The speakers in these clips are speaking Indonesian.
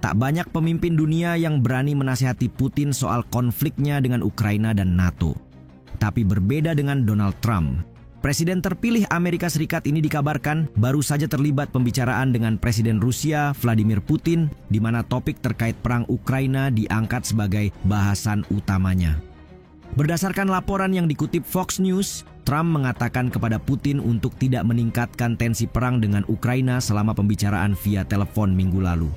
Tak banyak pemimpin dunia yang berani menasihati Putin soal konfliknya dengan Ukraina dan NATO. Tapi berbeda dengan Donald Trump, Presiden terpilih Amerika Serikat ini dikabarkan baru saja terlibat pembicaraan dengan Presiden Rusia Vladimir Putin, di mana topik terkait perang Ukraina diangkat sebagai bahasan utamanya. Berdasarkan laporan yang dikutip Fox News, Trump mengatakan kepada Putin untuk tidak meningkatkan tensi perang dengan Ukraina selama pembicaraan via telepon minggu lalu.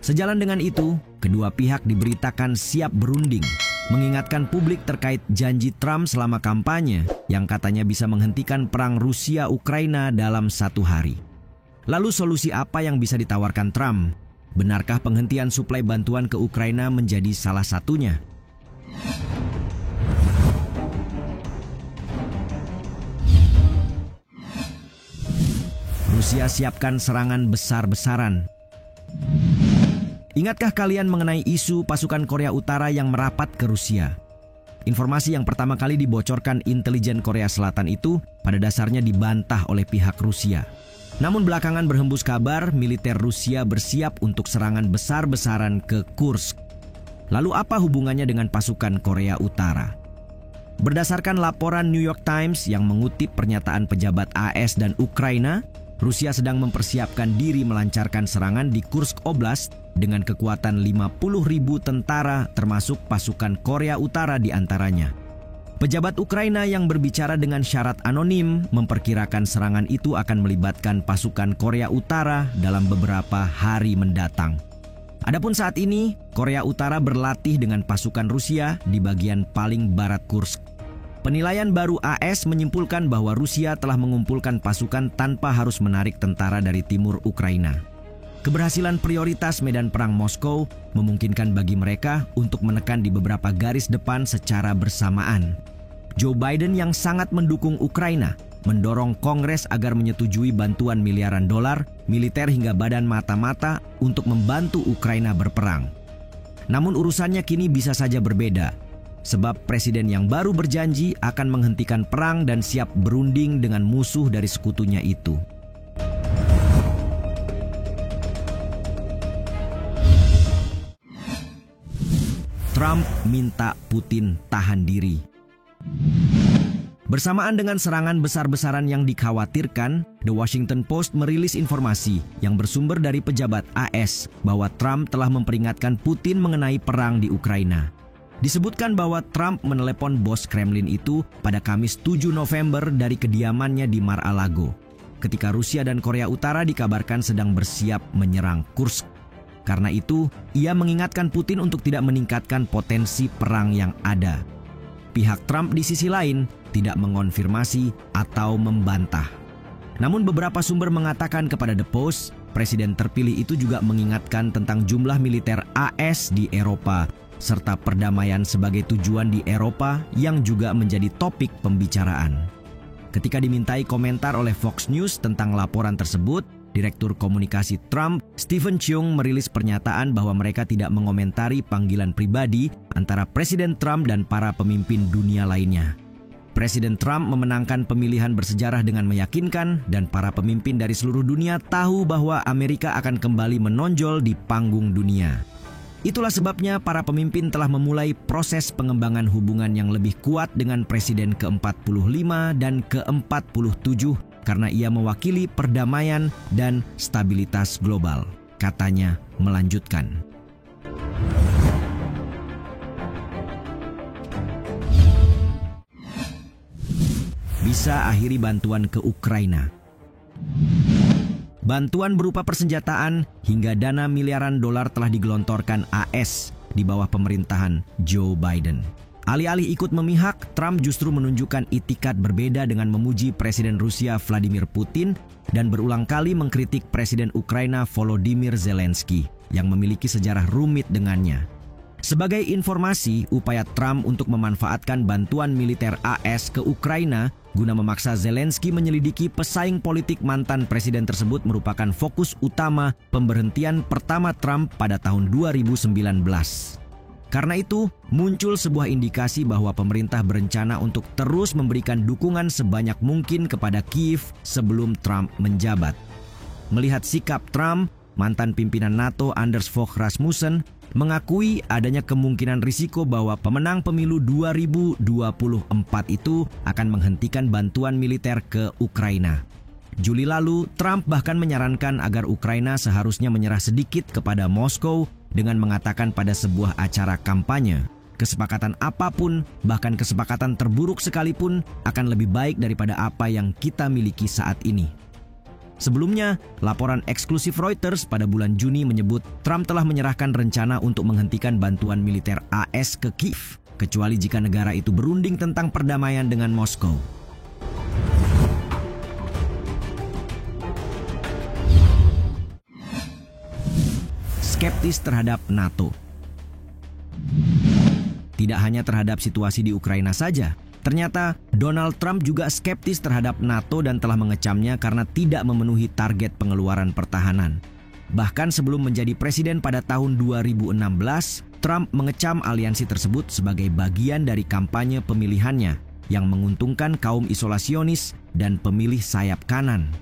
Sejalan dengan itu, kedua pihak diberitakan siap berunding, mengingatkan publik terkait janji Trump selama kampanye yang katanya bisa menghentikan perang Rusia-Ukraina dalam 1 hari. Lalu solusi apa yang bisa ditawarkan Trump? Benarkah penghentian suplai bantuan ke Ukraina menjadi salah satunya? Rusia siapkan serangan besar-besaran. Ingatkah kalian mengenai isu pasukan Korea Utara yang merapat ke Rusia? Informasi yang pertama kali dibocorkan intelijen Korea Selatan itu pada dasarnya dibantah oleh pihak Rusia. Namun belakangan berhembus kabar militer Rusia bersiap untuk serangan besar-besaran ke Kursk. Lalu apa hubungannya dengan pasukan Korea Utara? Berdasarkan laporan New York Times yang mengutip pernyataan pejabat AS dan Ukraina, Rusia sedang mempersiapkan diri melancarkan serangan di Kursk Oblast dengan kekuatan 50.000 tentara termasuk pasukan Korea Utara di antaranya. Pejabat Ukraina yang berbicara dengan syarat anonim memperkirakan serangan itu akan melibatkan pasukan Korea Utara dalam beberapa hari mendatang. Adapun saat ini, Korea Utara berlatih dengan pasukan Rusia di bagian paling barat Kursk. Penilaian baru AS menyimpulkan bahwa Rusia telah mengumpulkan pasukan tanpa harus menarik tentara dari timur Ukraina. Keberhasilan prioritas medan perang Moskow memungkinkan bagi mereka untuk menekan di beberapa garis depan secara bersamaan. Joe Biden yang sangat mendukung Ukraina mendorong Kongres agar menyetujui bantuan miliaran dolar, militer hingga badan mata-mata untuk membantu Ukraina berperang. Namun urusannya kini bisa saja berbeda, sebab presiden yang baru berjanji akan menghentikan perang dan siap berunding dengan musuh dari sekutunya itu. Trump minta Putin tahan diri. Bersamaan dengan serangan besar-besaran yang dikhawatirkan, The Washington Post merilis informasi yang bersumber dari pejabat AS bahwa Trump telah memperingatkan Putin mengenai perang di Ukraina. Disebutkan bahwa Trump menelepon bos Kremlin itu pada Kamis 7 November dari kediamannya di Mar-a-Lago, ketika Rusia dan Korea Utara dikabarkan sedang bersiap menyerang Kursk. Karena itu, ia mengingatkan Putin untuk tidak meningkatkan potensi perang yang ada. Pihak Trump di sisi lain tidak mengonfirmasi atau membantah. Namun beberapa sumber mengatakan kepada The Post, presiden terpilih itu juga mengingatkan tentang jumlah militer AS di Eropa, serta perdamaian sebagai tujuan di Eropa yang juga menjadi topik pembicaraan. Ketika dimintai komentar oleh Fox News tentang laporan tersebut, Direktur Komunikasi Trump, Stephen Cheung, merilis pernyataan bahwa mereka tidak mengomentari panggilan pribadi antara Presiden Trump dan para pemimpin dunia lainnya. Presiden Trump memenangkan pemilihan bersejarah dengan meyakinkan dan para pemimpin dari seluruh dunia tahu bahwa Amerika akan kembali menonjol di panggung dunia. Itulah sebabnya para pemimpin telah memulai proses pengembangan hubungan yang lebih kuat dengan Presiden ke-45 dan ke-47 karena ia mewakili perdamaian dan stabilitas global, katanya melanjutkan. Bisa akhiri bantuan ke Ukraina. Bantuan berupa persenjataan hingga dana miliaran dolar telah digelontorkan AS di bawah pemerintahan Joe Biden. Alih-alih ikut memihak, Trump justru menunjukkan itikat berbeda dengan memuji Presiden Rusia Vladimir Putin dan berulang kali mengkritik Presiden Ukraina Volodymyr Zelensky yang memiliki sejarah rumit dengannya. Sebagai informasi, upaya Trump untuk memanfaatkan bantuan militer AS ke Ukraina guna memaksa Zelensky menyelidiki pesaing politik mantan presiden tersebut merupakan fokus utama pemberhentian pertama Trump pada tahun 2019. Karena itu, muncul sebuah indikasi bahwa pemerintah berencana untuk terus memberikan dukungan sebanyak mungkin kepada Kiev sebelum Trump menjabat. Melihat sikap Trump, mantan pimpinan NATO Anders Fogh Rasmussen, mengakui adanya kemungkinan risiko bahwa pemenang pemilu 2024 itu akan menghentikan bantuan militer ke Ukraina. Juli lalu, Trump bahkan menyarankan agar Ukraina seharusnya menyerah sedikit kepada Moskow dengan mengatakan pada sebuah acara kampanye, kesepakatan apapun, bahkan kesepakatan terburuk sekalipun, akan lebih baik daripada apa yang kita miliki saat ini. Sebelumnya, laporan eksklusif Reuters pada bulan Juni menyebut Trump telah menyerahkan rencana untuk menghentikan bantuan militer AS ke Kiev, kecuali jika negara itu berunding tentang perdamaian dengan Moskow. Skeptis terhadap NATO. Tidak hanya terhadap situasi di Ukraina saja, ternyata Donald Trump juga skeptis terhadap NATO dan telah mengecamnya karena tidak memenuhi target pengeluaran pertahanan. Bahkan sebelum menjadi presiden pada tahun 2016, Trump mengecam aliansi tersebut sebagai bagian dari kampanye pemilihannya yang menguntungkan kaum isolasionis dan pemilih sayap kanan.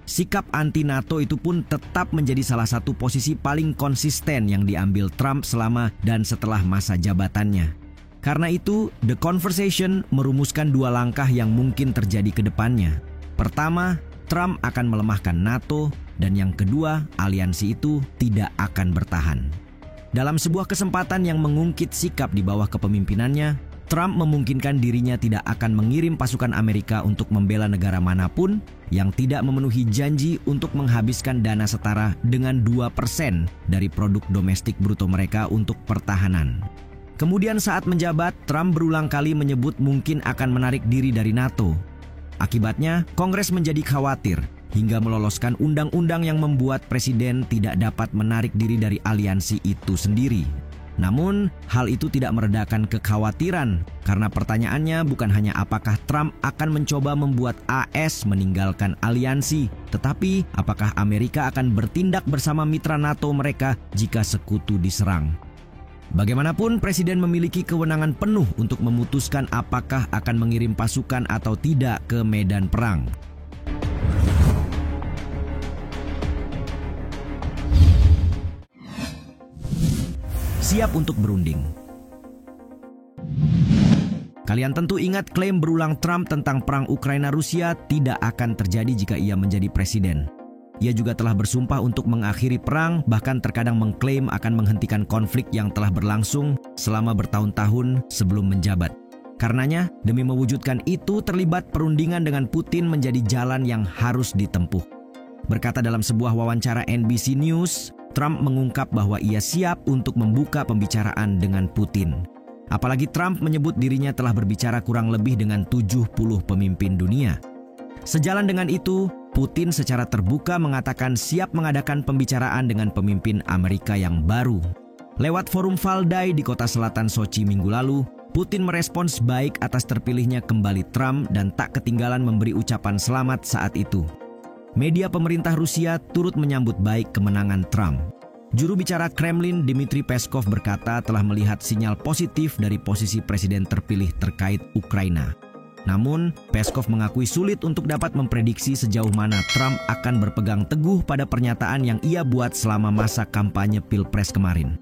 Sikap anti-NATO itu pun tetap menjadi salah satu posisi paling konsisten yang diambil Trump selama dan setelah masa jabatannya. Karena itu, The Conversation merumuskan dua langkah yang mungkin terjadi ke depannya. Pertama, Trump akan melemahkan NATO, dan yang kedua, aliansi itu tidak akan bertahan. Dalam sebuah kesempatan yang mengungkit sikap di bawah kepemimpinannya, Trump memungkinkan dirinya tidak akan mengirim pasukan Amerika untuk membela negara manapun yang tidak memenuhi janji untuk menghabiskan dana setara dengan 2% dari produk domestik bruto mereka untuk pertahanan. Kemudian saat menjabat, Trump berulang kali menyebut mungkin akan menarik diri dari NATO. Akibatnya, Kongres menjadi khawatir hingga meloloskan undang-undang yang membuat presiden tidak dapat menarik diri dari aliansi itu sendiri. Namun, hal itu tidak meredakan kekhawatiran karena pertanyaannya bukan hanya apakah Trump akan mencoba membuat AS meninggalkan aliansi, tetapi apakah Amerika akan bertindak bersama mitra NATO mereka jika sekutu diserang. Bagaimanapun, presiden memiliki kewenangan penuh untuk memutuskan apakah akan mengirim pasukan atau tidak ke medan perang. Siap untuk berunding. Kalian tentu ingat klaim berulang Trump tentang perang Ukraina-Rusia tidak akan terjadi jika ia menjadi presiden. Ia juga telah bersumpah untuk mengakhiri perang, bahkan terkadang mengklaim akan menghentikan konflik yang telah berlangsung selama bertahun-tahun sebelum menjabat. Karenanya, demi mewujudkan itu terlibat perundingan dengan Putin menjadi jalan yang harus ditempuh. Berkata dalam sebuah wawancara NBC News, Trump mengungkap bahwa ia siap untuk membuka pembicaraan dengan Putin. Apalagi Trump menyebut dirinya telah berbicara kurang lebih dengan 70 pemimpin dunia. Sejalan dengan itu, Putin secara terbuka mengatakan siap mengadakan pembicaraan dengan pemimpin Amerika yang baru. Lewat forum Valdai di kota selatan Sochi minggu lalu, Putin merespons baik atas terpilihnya kembali Trump dan tak ketinggalan memberi ucapan selamat saat itu. Media pemerintah Rusia turut menyambut baik kemenangan Trump. Juru bicara Kremlin Dmitry Peskov berkata telah melihat sinyal positif dari posisi presiden terpilih terkait Ukraina. Namun, Peskov mengakui sulit untuk dapat memprediksi sejauh mana Trump akan berpegang teguh pada pernyataan yang ia buat selama masa kampanye Pilpres kemarin.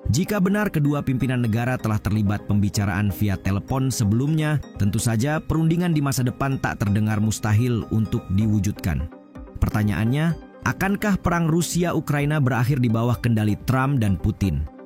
Jika benar kedua pimpinan negara telah terlibat pembicaraan via telepon sebelumnya, tentu saja perundingan di masa depan tak terdengar mustahil untuk diwujudkan. Pertanyaannya, akankah perang Rusia-Ukraina berakhir di bawah kendali Trump dan Putin?